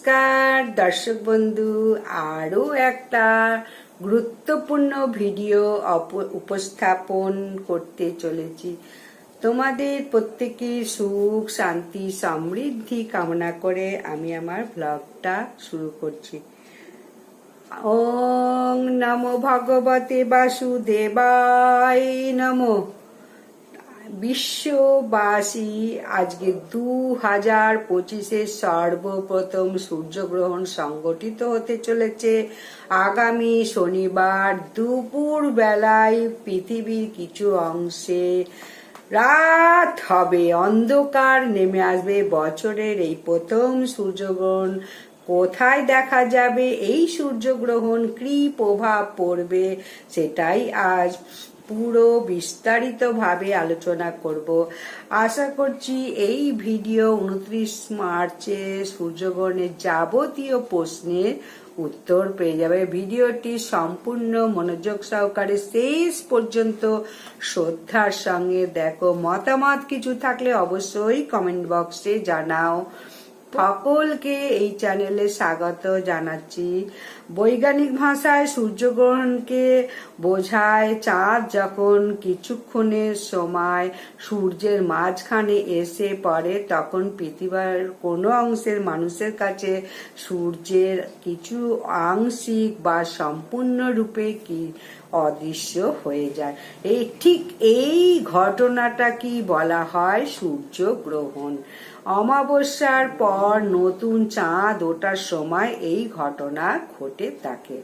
নমস্কার দর্শক বন্ধু, আরো একটা গুরুত্বপূর্ণ ভিডিও উপস্থাপন করতে চলেছি। তোমাদের প্রত্যেকের সুখ শান্তি সমৃদ্ধি কামনা করে আমি আমার ব্লগটা শুরু করছি। ওং নমো ভগবতে বাসুদেবায় নমঃ। বিশ্ববাসী আজকে 2025-এর সর্বপ্রথম সূর্যগ্রহণ সংগঠিত হতে চলেছে আগামী শনিবার দুপুর বেলায়। পৃথিবীর কিছু অংশে রাত হবে, অন্ধকার নেমে আসবে। বছরের এই প্রথম সূর্যগ্রহণ কোথায় দেখা যাবে, এই সূর্যগ্রহণ কি প্রভাব পড়বে, সেটাই আজ পুরো বিস্তারিতভাবে আলোচনা করব। আশা করছি এই ভিডিও 29 মার্চে সূর্যগ্রহণের যাবতীয় প্রশ্নের উত্তর পেয়ে যাবে। ভিডিওটি সম্পূর্ণ মনোযোগ সহকারে শেষ পর্যন্ত শ্রদ্ধার সঙ্গে দেখো। মতামত কিছু থাকলে অবশ্যই কমেন্ট বক্সে জানাও। সকলকে এই চ্যানেলে স্বাগত জানাচ্ছি। বৈজ্ঞানিক ভাষায় সূর্যগ্রহণকে বোঝায় চাঁদ যখন কিছুক্ষণের সময় সূর্যের মাঝখানে এসে পড়ে, তখন পৃথিবীর কোনো অংশের মানুষের কাছে সূর্যের কিছু আংশিক বা সম্পূর্ণরূপে কি অদৃশ্য হয়ে যায়। ঠিক এই ঘটনাটা কি বলা হয় সূর্যগ্রহণ। অমাবস্যার পর নতুন চাঁদ ওঠার সময় এই ঘটনা ঘটে থাকে।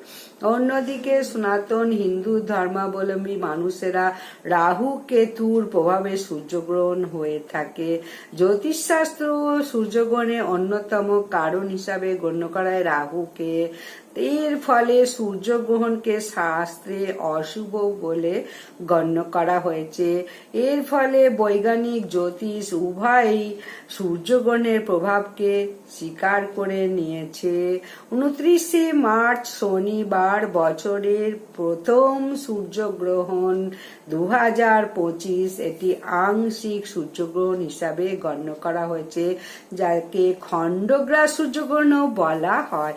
অন্যদিকে সনাতন হিন্দু ধর্মাবলম্বী মানুষেরা রাহু কেতুর প্রভাবে সূর্যগ্রহণ হয়ে থাকে। জ্যোতিষশাস্ত্র সূর্যগ্রহণের অন্যতম কারণ হিসাবে গণ্য করায় রাহুকে। এর ফলে সূর্যগ্রহণকে শাস্ত্রে অশুভ বলে গণ্য করা হয়েছে। এর ফলে বৈজ্ঞানিক জ্যোতিষ উভয়ই সূর্যগ্রহণের প্রভাবকে স্বীকার করে নিয়েছে। 29 মার্চ শনিবার বছরের প্রথম সূর্যগ্রহণ 2025। এটি আংশিক সূর্যগ্রহণ হিসাবে গণ্য করা হয়েছে, যাকে খণ্ডগ্রাস সূর্যগ্রহণও বলা হয়।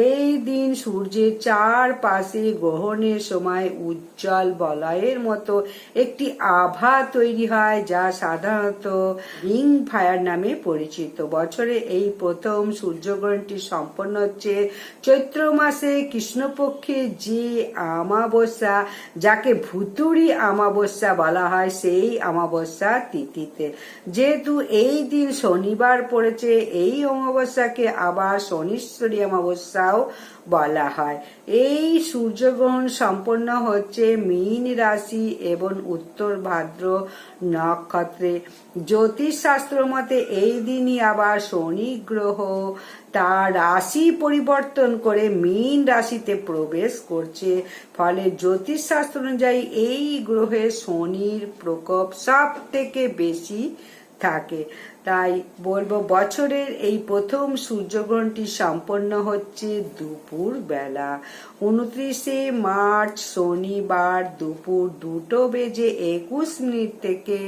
এই দিন সূর্যের চারপাশে গ্রহণের সময় উজ্জ্বল বলয়ের মতো একটি আভা তৈরি হয়, যা সাধারণত রিং ফায়ার নামে পরিচিত। বছরে এই প্রথম সূর্যগ্রহণটি সম্পন্ন হচ্ছে চৈত্র মাসে কৃষ্ণপক্ষে যে অমাবস্যা, যাকে ভুতুড়ি অমাবস্যা বলা হয়, সেই অমাবস্যা তিথিতে। যেহেতু এই দিন শনিবার পড়েছে, এই অমাবস্যাকে আবার শনিশ্বরী অমাবস্যাও বলা হয়। এই সূর্যগ্রহণ সম্পন্ন হচ্ছে মীন রাশি এবং উত্তর ভাদ্র নক্ষত্রে। জ্যোতিষ শাস্ত্র মতে এই দিনই আবার শনি গ্রহ তার রাশি পরিবর্তন করে মীন রাশিতে প্রবেশ করছে। ফলে জ্যোতিষ শাস্ত্র অনুযায়ী এই গ্রহে শনির প্রকোপ সব থেকে বেশি থাকে। তাই বলবো, বছরের এই প্রথম সূর্যগ্রহণটি সম্পন্ন হচ্ছে দুপুর বেলা। 29 মার্চ শনিবার দুপুর 2:21 থেকে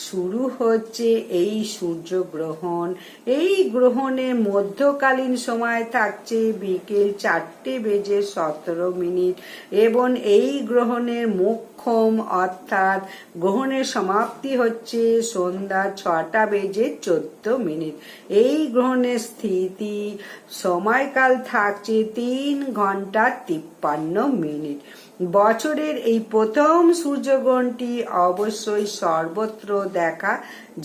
শুরু হচ্ছে এই সূর্যগ্রহণ। এই গ্রহণের মধ্যকালীন সময় থাকছে বিকেল 4:17 এবং এই গ্রহণের মোক্ষম অর্থাৎ গ্রহণের সমাপ্তি হচ্ছে সন্ধ্যা 6:14। এই গ্রহণের স্থিতি সময়কাল থাকছে 3 ঘন্টা 53 বছরের এই প্রথম সূর্যগ্রহণটি অবশ্যই সর্বত্র দেখা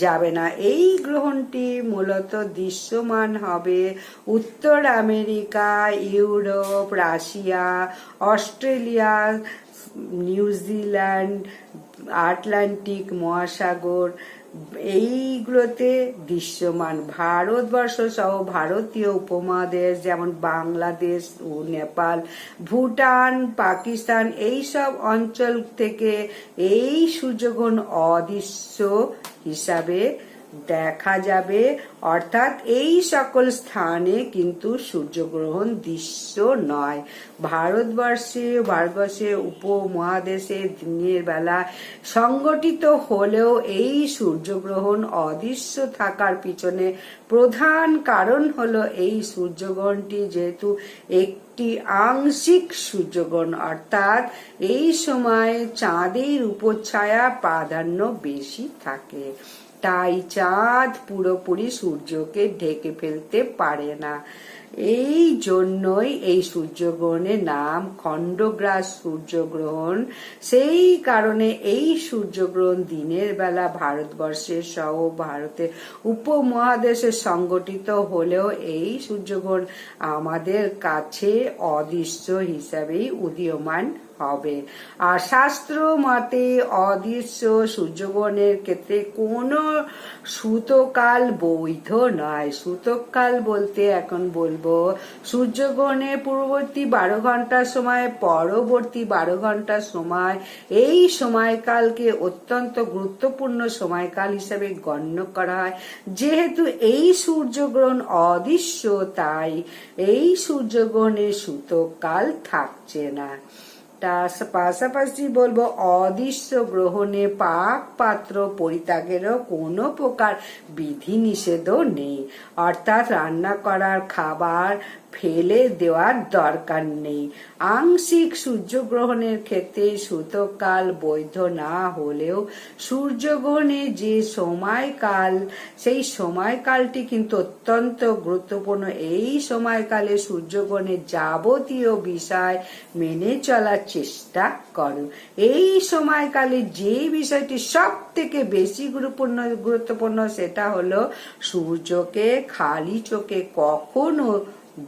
যাবে না। এই গ্রহণটি মূলত দৃশ্যমান হবে উত্তর America, Europe, Russia, Australia, New Zealand, Atlantic মহাসাগর এইগুলোতে দৃশ্যমান। ভারতবর্ষ সহ ভারতীয় উপমহাদেশ যেমন বাংলাদেশ ও নেপাল, ভুটান, পাকিস্তান এইসব অঞ্চল থেকে এই সূর্যগ্রহণ অদৃশ্য হিসাবে দেখা যাবে। অর্থাৎ এই সকল স্থানে কিন্তু সূর্যগ্রহণ দৃশ্য নয়। ভারতবর্ষে উপমহাদেশে দিনের বেলা সংগঠিত হলেও এই সূর্যগ্রহণ অদৃশ্য থাকার পিছনে প্রধান কারণ হলো এই সূর্যগ্রহণটি যেহেতু একটি আংশিক সূর্যগ্রহণ, অর্থাৎ এই সময় চাঁদের উপছায়া প্রাধান্য বেশি থাকে, তাই চাঁদ পুরোপুরি সূর্যকে ঢেকে ফেলতে পারে না। এই জন্যই এই সূর্যগ্রহণের নাম খণ্ডগ্রাস সূর্যগ্রহণ। সেই কারণে এই সূর্যগ্রহণ দিনের বেলা ভারতবর্ষের সহ ভারতের উপমহাদেশে সংগঠিত হলেও এই সূর্যগ্রহণ আমাদের কাছে অদৃশ্য হিসাবেই উদীয়মান হবে। আর শাস্ত্র মতে অদৃশ্য সূর্যগ্রহণের ক্ষেত্রে কোনো সূতকাল বৈধ নয়। সূতককাল বলতে এখন বলবো সূর্যগ্রহণের পূর্ববর্তী 12 ঘন্টার সময়, পরবর্তী 12 ঘন্টার সময়, এই সময়কালকে অত্যন্ত গুরুত্বপূর্ণ সময়কাল হিসেবে গণ্য করা হয়। যেহেতু এই সূর্যগ্রহণ অদৃশ্য, তাই এই সূর্যগ্রহণের সূতককাল থাকছে না। তার পাশাপাশি বলবো অদৃশ্য গ্রহণে পাক পাত্র পরিত্যাগেরও কোনো প্রকার বিধি নিষেধও নেই। অর্থাৎ রান্না করার খাবার ফেলে দেওয়ার দরকার নেই। আংশিক সূর্যগ্রহণের ক্ষেত্রে সূতককাল বৈধ না হলেও সূর্যগ্রহণের যে সময়কাল, সেই সময়কালটি কিন্তু অত্যন্ত গুরুত্বপূর্ণ। এই সময়কালে সূর্যগ্রহণের যাবতীয় বিষয় মেনে চলার চেষ্টা করো। এই সময়কালে যে বিষয়টি সব থেকে বেশি গুরুত্বপূর্ণ সেটা হলো সূর্যকে খালি চোখে কখনো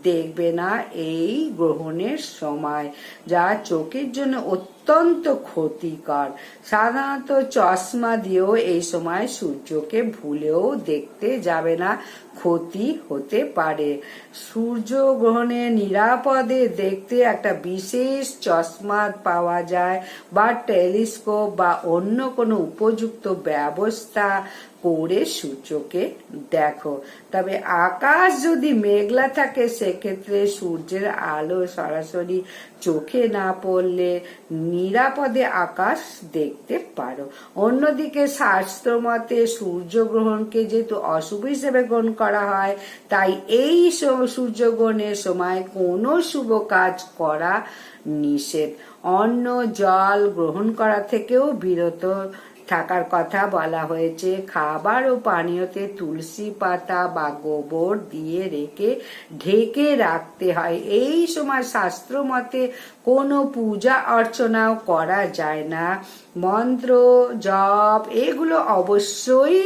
দেখবে না এই গ্রহণের সময়, যা চোখের জন্য অত্যন্ত ক্ষতিকর। সাধারণত চশমা দিয়েও এই সময় সূর্যকে ভুলেও দেখতে যাবে না, ক্ষতি হতে পারে। সূর্যগ্রহণে নিরাপদে দেখতে একটা বিশেষ চশমা পাওয়া যায়, বা টেলিস্কোপ বা অন্য কোনো উপযুক্ত ব্যবস্থা করে সূর্যকে দেখো। তবে আকাশ যদি মেঘলা থাকে সেক্ষেত্রে সূর্যের আলো সরাসরি চোখে না পড়লে নিরাপদে আকাশ দেখতে পারো। অন্যদিকে শাস্ত্র মতে সূর্যগ্রহণকে যেহেতু অশুভ হিসেবে গ্রহণ করা হয়, তাই এই সূর্যগ্রহণের সময় কোনো শুভ কাজ করা নিষেধ। অন্ন জল গ্রহণ করা থেকেও বিরত থাকার কথা বলা হয়েছে। খাবার ও পানীয়তে তুলসী পাতা বা গোবর দিয়ে ঢেকে রাখতে হয়। এই সময় শাস্ত্র মতে কোনো পূজা অর্চনাও করা যায় না। মন্ত্র জপ এগুলো অবশ্যই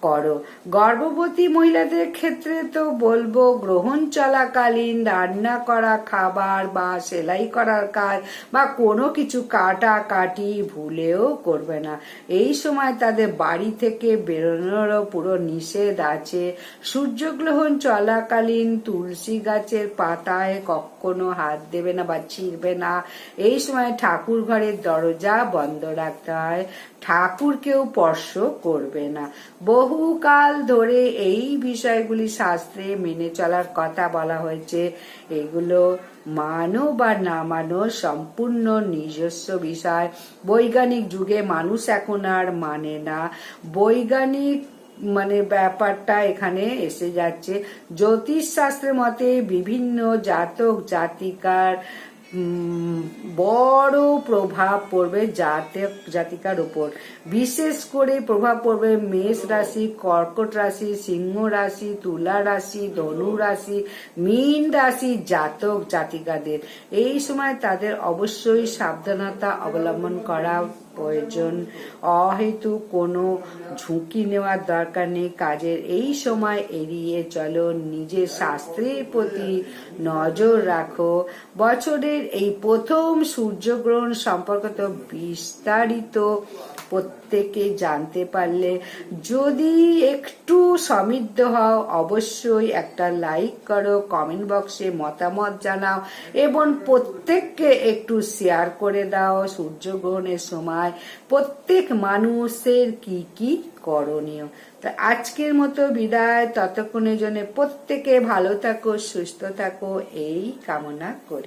করো। গর্ভবতী মহিলাদের ক্ষেত্রে তো বলবো গ্রহণ চলাকালীন রান্না করা খাবার বা সেলাই করার কাজ বা কোনো কিছু কাটাকাটি ভুলেও করবে না। এই সময় তাদের বাড়ি থেকে বেরোনোরও পুরো নিষেধ আছে। সূর্যগ্রহণ চলাকালীন তুলসী গাছের পাতায় কখনো হাত দেবে না বা ছিঁড়বে না। এই সময় ঠাকুর ঘরের দরজা বন্ধ রাখতে হয়, ঠাকুরকেও স্পর্শ করবে না। বহুকাল ধরে এই বিষয়গুলি শাস্ত্রে মেনে চলার কথা বলা হয়েছে। এগুলো মানো বা না মানো সম্পূর্ণ নিজস্ব বিষয়। বৈজ্ঞানিক যুগে মানুষ এখন আর মানে না। বৈজ্ঞানিক ব্যাপারটা এখানে এসে যাচ্ছে। জ্যোতিষ শাস্ত্রের মতে বিভিন্ন জাতক জাতিকার বড় প্রভাব পড়বে জাতিকার উপর। বিশেষ করে প্রভাব পড়বে মেষ রাশি, কর্কট রাশি, সিংহ রাশি, তুলা রাশি, ধনু রাশি, মীন রাশি জাতক জাতিকাদের। এই সময় তাদের অবশ্যই সাবধানতা অবলম্বন করা প্রয়োজন। অহেতুক কোনো ঝুঁকি নেওয়ার দরকার নেই। কাজের এই সময় এড়িয়ে চলো, নিজের স্বাস্থ্যের প্রতি নজর রাখো। বছরের এই প্রথম সূর্যগ্রহণ সম্পর্কিত বিস্তারিত প্রত্যেকে জানতে পারলে যদি একটু সমৃদ্ধ হও অবশ্যই একটা লাইক করো, কমেন্ট বক্সে মতামত জানাও এবং প্রত্যেককে একটু শেয়ার করে দাও। সূর্যগ্রহণের সময় প্রত্যেক মানুষের কি কি করণীয়। তা আজকের মতো বিদায়, ততক্ষণের জন্য প্রত্যেকে ভালো থাকো, সুস্থ থাকো এই কামনা করি।